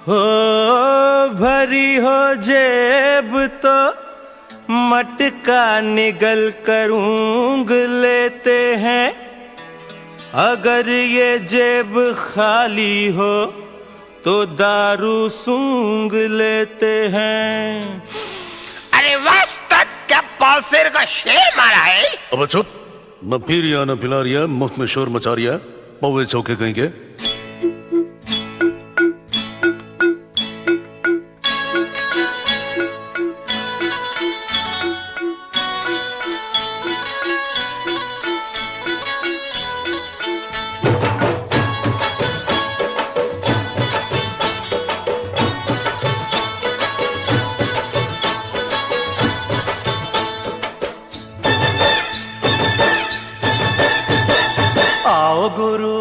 हो भरी हो जेब तो मटका निगल कर ऊँग लेते हैं, अगर ये जेब खाली हो तो दारू सूंघ लेते हैं। अरे वाह, क्या पासिर का शेर मारा है। अब चुप, न पी रिया न पिला रिया, मुफ्त में शोर मचा रिया, पौवे चौके कहीं के। आओ गुरु,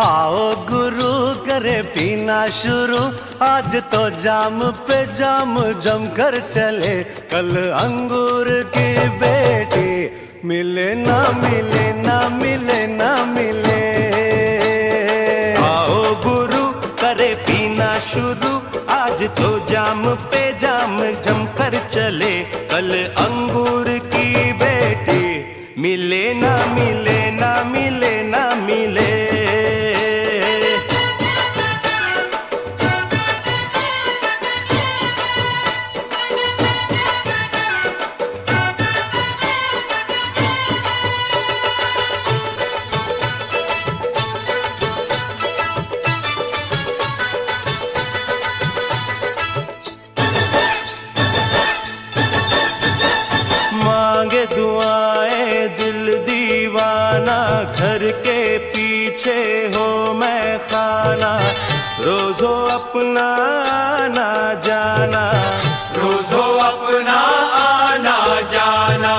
आओ गुरु करे पीना शुरू, आज तो जाम पे जाम जम कर चले, कल अंगूर की बेटी मिले ना मिले ना मिले ना मिले। आओ गुरु करे पीना शुरू, आज तो जाम पे जाम जम कर चले, कल अंगूर की बेटी मिले ना मिले ना मिले ना मिले। मांगे दुआएं दिल दीवाना, घर के पीछे हो मैं खाना, रोजो अपना आना जाना, रोजो अपना आना जाना।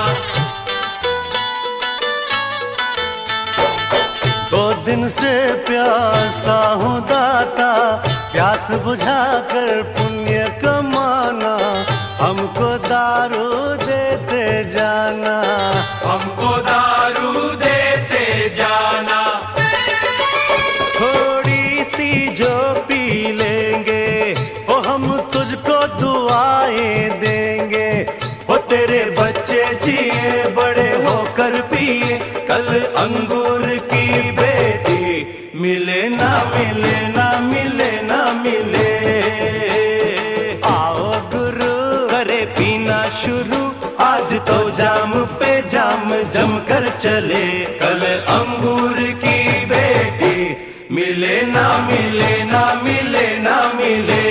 2 दिन से प्यासा हूँ दाता, प्यास बुझा कर पुण्य कमाना, हमको दारू देते जाना, हमको दारू देते जाना। थोड़ी सी जो पी लेंगे ओ हम तुझको दुआएं देंगे, ओ तेरे बच्चे जिए बड़े होकर पिए, कल अंगूर की बेटी मिले ना मिले ना मिले ना मिले। आओ गुरु करे पीना शुरू, आज तो जाम पे जाम जम कर चले, कल अंगूर की बेटी मिले ना मिले ना मिले ना मिले।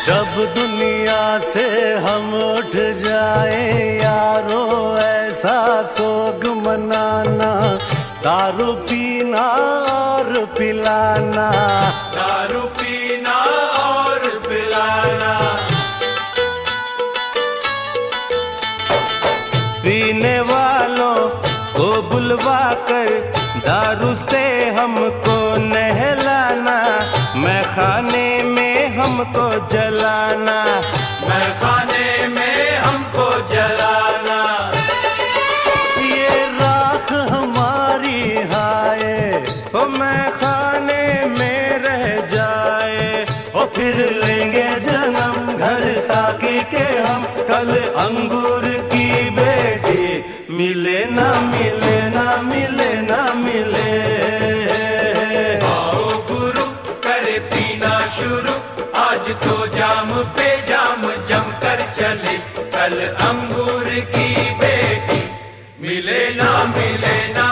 जब दुनिया से हम उठ जाए यारो, ऐसा सोग मनाना, दारू पीना और पिलाना, दारू पीना और पिलाना। पीने वालों को बुलवा कर दारू से हमको नहलाना, मैं खाने में हमको जलाना, मैं खाने में हमको जलाना। ये राख हमारी हाय ओ मैं खाने में रह जाए, ओ फिर लेंगे जन्म घर साकी के हम, कल अंगूर की बेटी मिले ना मिले ना मिले ना मिले। आओ गुरु करे पीना शुरू, आज तो जाम पे जाम जम कर चले, कल अंगूर की बेटी मिले ना मिले ना